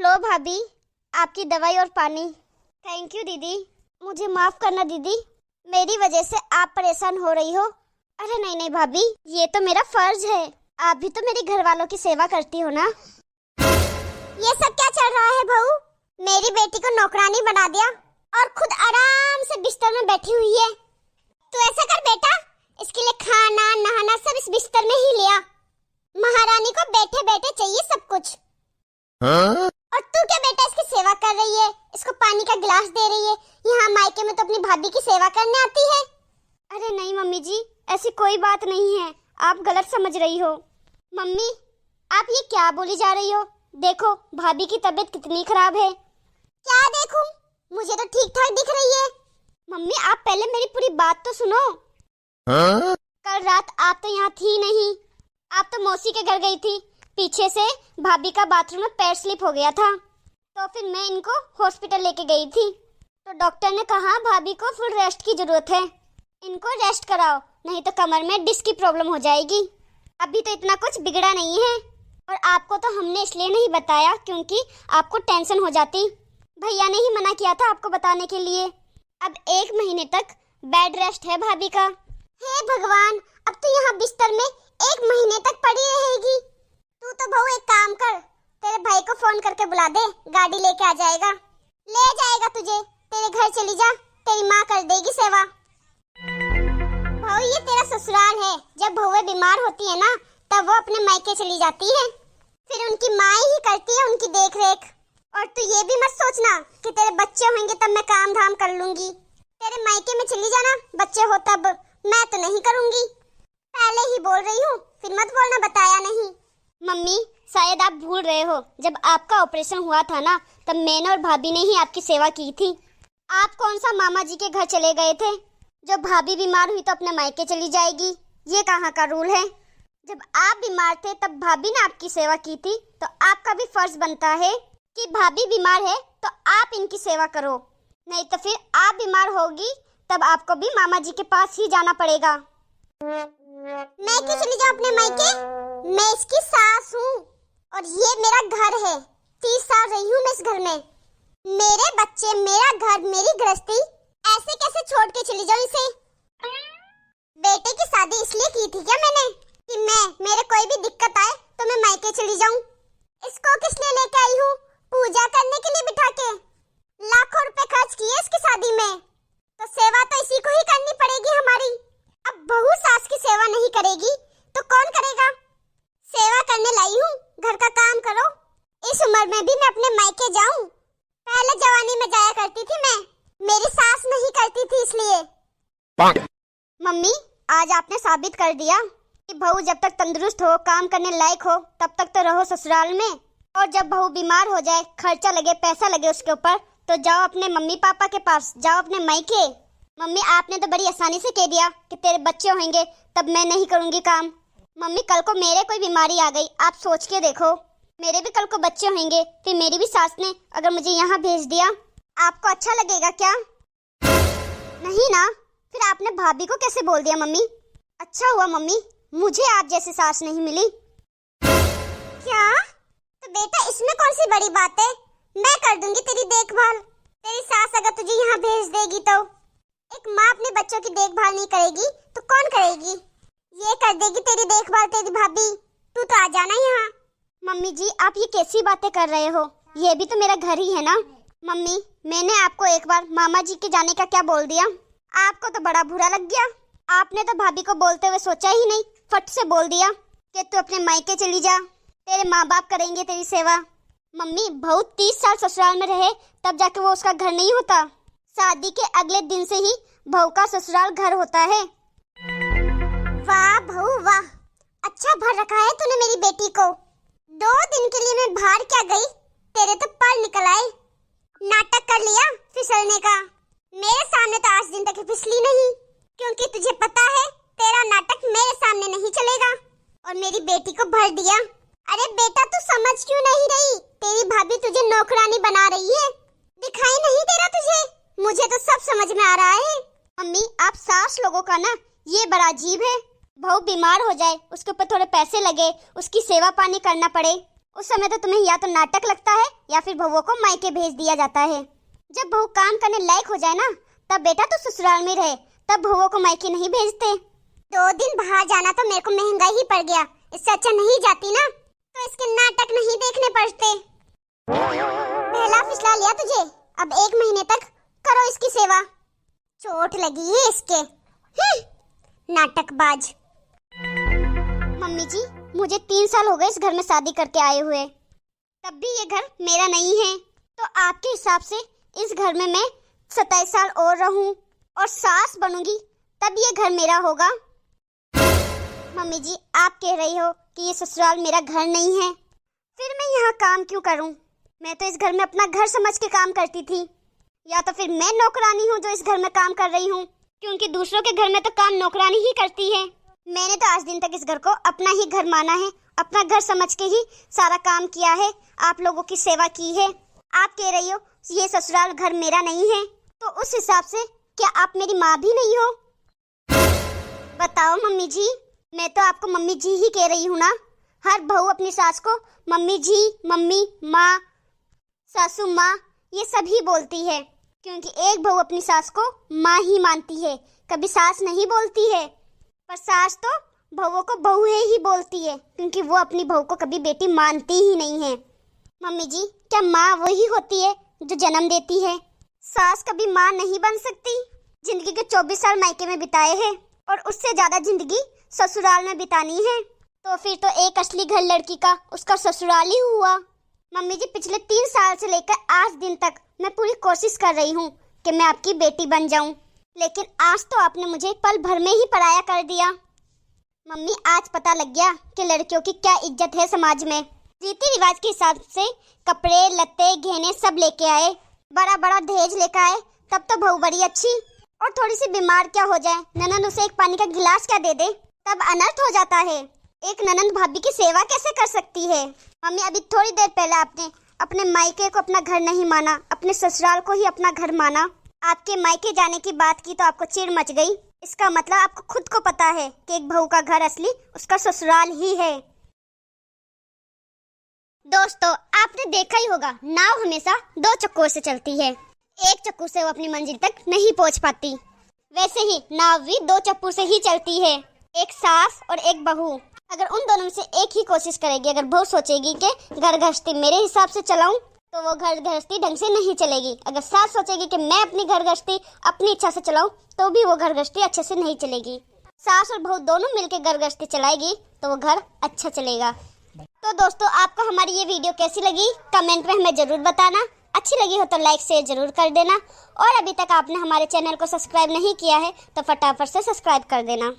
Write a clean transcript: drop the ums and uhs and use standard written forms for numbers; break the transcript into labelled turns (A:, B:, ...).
A: लो भाभी, आपकी दवाई और पानी। थैंक यू दीदी। मुझे माफ करना दीदी, मेरी वजह से आप परेशान हो रही हो। अरे नहीं नहीं भाभी, ये तो मेरा फर्ज है। आप भी तो मेरे घर वालों की सेवा करती हो ना। ये सब क्या चल रहा है बहू? मेरी बेटी को नौकरानी बना दिया और खुद आराम से बिस्तर में बैठी हुई है। तो ऐसा कर बेटा, इसके लिए खाना नहाना सब इस बिस्तर में ही लिया। महारानी को बैठे बैठे चाहिए सब कुछ। हाँ? और तू क्या बेटा इसकी सेवा कर रही है, इसको पानी का गिलास दे रही है। यहाँ मायके में तो अपनी भाभी की सेवा करने आती है। अरे नहीं मम्मी जी, ऐसी कोई बात नहीं है, आप गलत समझ रही हो। मम्मी आप ये क्या बोली जा रही हो? देखो भाभी की तबीयत कितनी खराब है। क्या देखूं? मुझे तो ठीक ठाक दिख रही है। मम्मी आप पहले मेरी पूरी बात तो सुनो। हाँ? कल रात आप तो यहाँ थी नहीं, आप तो मौसी के घर गई थी। पीछे से भाभी का बाथरूम में पैर स्लिप हो गया था, तो फिर मैं इनको हॉस्पिटल लेके गई थी। तो डॉक्टर ने कहा भाभी को फुल रेस्ट की जरूरत है, इनको रेस्ट कराओ, नहीं तो कमर में डिस्क की प्रॉब्लम हो जाएगी। अभी तो इतना कुछ बिगड़ा नहीं है, और आपको तो हमने इसलिए नहीं बताया क्योंकि आपको टेंशन हो जाती। भैया ने ही मना किया था आपको बताने के लिए। अब 1 महीने तक बेड रेस्ट है भाभी का। हे भगवान, अब तो यहाँ बिस्तर में 1 महीने तक पड़ी रहेगी। तू तो बहू एक काम कर, तेरे भाई को फोन करके बुला दे, गाड़ी लेके आ जाएगा, ले जाएगा तुझे। तेरे घर चली जा, तेरी माँ कर देगी सेवा। बहू ये तेरा ससुराल है, जब बहुएं बीमार होती है ना तब वो अपने मायके चली जाती है, फिर उनकी माँ ही करती है उनकी देख रेख। और तू ये भी मत सोचना कि तेरे बच्चे होंगे तब मैं काम धाम कर लूंगी। तेरे मायके में चली जाना, बच्चे हो तब। मैं तो नहीं करूंगी, पहले ही बोल रही हूँ, फिर मत बोलना बताया नहीं। मम्मी शायद आप भूल रहे हो, जब आपका ऑपरेशन हुआ था ना तब मैंने और भाभी ने ही आपकी सेवा की थी। आप कौन सा मामा जी के घर चले गए थे? जब भाभी बीमार हुई तो अपने मायके चली जाएगी, ये कहाँ का रूल है? जब आप बीमार थे तब भाभी ने आपकी सेवा की थी, तो आपका भी फर्ज बनता है कि भाभी बीमार है तो आप इनकी सेवा करो, नहीं तो फिर आप बीमार होगी तब आपको भी मामा जी के पास ही जाना पड़ेगा। मैं क्यों चली जाऊँ अपने मायके? मैं इसकी सास हूँ और ये मेरा घर है। 30 साल रही हूँ मैं इस घर में। मेरे बच्चे, मेरा घर, मेरी गृहस्थी, ऐसे कैसे छोड़ के चली जाऊँ इसे? बेटे की शादी इसलिए की थी क्या मैंने कि मेरे कोई भी दिक्कत आए तो मैं मायके चली जाऊँ? इसको किस लिए लेके आई हूँ? पूजा करने के लिए बिठा के। लाखों रुपए खर्च किए इसकी शादी में, तो सेवा तो इसी को ही करनी पड़ेगी हमारी। अब बहू सास की सेवा नहीं करेगी तो कौन करेगा? सेवा करने लाई हूँ, घर का काम करो। इस उम्र में भी मैं अपने मायके जाऊँ? पहले जवानी में जाया करती थी मैं, मेरी सास नहीं करती थी इसलिए। मम्मी आज आपने साबित कर दिया कि बहू जब तक तंदुरुस्त हो, काम करने लायक हो, तब तक तो रहो ससुराल में, और जब बहू बीमार हो जाए, खर्चा लगे, पैसा लगे उसके ऊपर, तो जाओ अपने मम्मी पापा के पास, जाओ अपने मायके। मम्मी आपने तो बड़ी आसानी से कह दिया कि तेरे बच्चे होंगे तब मैं नहीं करूंगी काम। मम्मी कल को मेरे कोई बीमारी आ गई, आप सोच के देखो, मेरे भी कल को बच्चे होंगे, फिर मेरी भी सास ने अगर मुझे यहाँ भेज दिया, आपको अच्छा लगेगा क्या? नहीं ना, फिर आपने भाभी को कैसे बोल दिया मम्मी? अच्छा हुआ मम्मी मुझे आप जैसी सास नहीं मिली। क्या? तो बेटा इसमें कौन सी बड़ी बात है, मैं कर दूंगी तेरी देखभाल। तेरी सास अगर तुझे यहाँ भेज देगी तो एक माँ अपने बच्चों की देखभाल नहीं करेगी तो कौन करेगी? ये कर देगी तेरी देखभाल तेरी भाभी। तू तो आ जाना यहाँ। मम्मी जी आप ये कैसी बातें कर रहे हो, ये भी तो मेरा घर ही है ना। मम्मी मैंने आपको एक बार मामा जी के जाने का क्या बोल दिया, आपको तो बड़ा बुरा लग गया। आपने तो भाभी को बोलते हुए सोचा ही नहीं, फट से बोल दिया कि तू अपने मायके चली जा, तेरे माँ बाप करेंगे तेरी सेवा। मम्मी बहू 30 साल ससुराल में रहे तब जाके वो उसका घर नहीं होता, शादी के अगले दिन से ही बहू का ससुराल घर होता है। वाह बहू वाह, अच्छा भर रखा है तूने मेरी बेटी को। 2 दिन के लिए मैं बाहर क्या गई, तेरे तो पर निकल आए। नाटक कर लिया फिसलने का, मेरे सामने तो आज दिन तक फिसली नहीं, क्योंकि तुझे पता है तेरा नाटक मेरे सामने नहीं चलेगा। और मेरी बेटी को भर दिया। अरे बेटा तू समझ क्यों नहीं रही, तेरी भाभी तुझे नौकरानी बना रही है, दिखाई नहीं दे रहा तुझे? मुझे तो सब समझ में आ रहा है। मम्मी आप सास लोगों का ना ये बड़ा अजीब है, बहू बीमार हो जाए, उसके ऊपर थोड़े पैसे लगे, उसकी सेवा पानी करना पड़े, उस समय तो तुम्हें या तो नाटक लगता है या फिर बहुओं को मायके भेज दिया जाता है। जब बहू काम करने लायक हो जाए ना, तब बेटा तो ससुराल में रहे, तब बहुओं को मायके नहीं भेजते। 2 दिन बाहर जाना तो मेरे को महंगा ही पड़ गया, इससे अच्छा नहीं जाती ना, तो इसके नाटक नहीं देखने पड़ते। पहला फिसला लिया तुझे, अब 1 महीने तक करो इसकी सेवा। चोट लगी है इसके, नाटकबाज। मम्मी जी, मुझे 3 साल हो गए इस घर में शादी करके आए हुए, तब भी ये घर मेरा नहीं है। तो आपके हिसाब से इस घर में मैं 27 साल और रहूं और सास बनूंगी, तब ये घर मेरा होगा। मम्मी जी, आप कह रही हो कि ये ससुराल मेरा घर नहीं है, फिर मैं यहाँ काम क्यों करूं? मैं तो इस घर में अपना घर समझ के काम करती थी, या तो फिर मैं नौकरानी हूँ जो इस घर में काम कर रही हूँ, क्योंकि दूसरों के घर में तो काम नौकरानी ही करती है। मैंने तो आज दिन तक इस घर को अपना ही घर माना है, अपना घर समझ के ही सारा काम किया है, आप लोगों की सेवा की है। आप कह रही हो ये ससुराल घर मेरा नहीं है, तो उस हिसाब से क्या आप मेरी माँ भी नहीं हो? बताओ मम्मी जी, मैं तो आपको मम्मी जी ही कह रही हूँ ना। हर बहू अपनी सास को मम्मी जी, मम्मी, माँ, सासू माँ ये सभी बोलती है, क्योंकि एक बहू अपनी सास को माँ ही मानती है, कभी सास नहीं बोलती है। पर सास तो बहुओं को बहू ही बोलती है, क्योंकि वो अपनी बहू को कभी बेटी मानती ही नहीं है। मम्मी जी, क्या माँ वही होती है जो जन्म देती है? सास कभी माँ नहीं बन सकती। जिंदगी के 24 साल मायके में बिताए हैं और उससे ज्यादा जिंदगी ससुराल में बितानी है, तो फिर तो एक असली घर लड़की का उसका ससुराल ही हुआ। मम्मी जी, पिछले 3 साल से लेकर आज दिन तक मैं पूरी कोशिश कर रही हूँ कि मैं आपकी बेटी बन जाऊं, लेकिन आज तो आपने मुझे पल भर में ही पराया कर दिया। मम्मी, आज पता लग गया कि लड़कियों की क्या इज्जत है समाज में। रीति रिवाज के हिसाब से कपड़े लत्ते गहने सब लेके आए, बड़ा बड़ा दहेज लेकर आए, तब तो बहू बड़ी अच्छी, और थोड़ी सी बीमार क्या हो जाए, ननद उसे एक पानी का गिलास क्या दे दे, तब अनर्थ हो जाता है। एक ननद भाभी की सेवा कैसे कर सकती है? मम्मी, अभी थोड़ी देर पहले आपने अपने मायके को अपना घर नहीं माना, अपने ससुराल को ही अपना घर माना। आपके मायके जाने की बात की तो आपको चिढ़ मच गई। इसका मतलब आपको खुद को पता है कि एक बहू का घर असली उसका ससुराल ही है। दोस्तों, आपने देखा ही होगा, नाव हमेशा 2 चक्कों से चलती है, एक चक्कू से वो अपनी मंजिल तक नहीं पहुंच पाती। वैसे ही नाव भी 2 चक्कू से ही चलती है, एक सास और एक बहू। अगर उन दोनों में से एक ही कोशिश करेगी, अगर बहू सोचेगी कि घर गृहस्थी मेरे हिसाब से चलाऊं, तो वो घर गृहस्थी ढंग से नहीं चलेगी। अगर सास सोचेगी कि मैं अपनी घर गृहस्थी अपनी इच्छा से चलाऊं, तो भी वो घर गृहस्थी अच्छे से नहीं चलेगी। सास और बहू दोनों मिलकर घर गृहस्थी चलाएगी तो वो घर अच्छा चलेगा। तो दोस्तों, आपको हमारी ये वीडियो कैसी लगी कमेंट में हमें जरूर बताना। अच्छी लगी हो तो लाइक शेयर जरूर कर देना, और अभी तक आपने हमारे चैनल को सब्सक्राइब नहीं किया है तो फटाफट से सब्सक्राइब कर देना।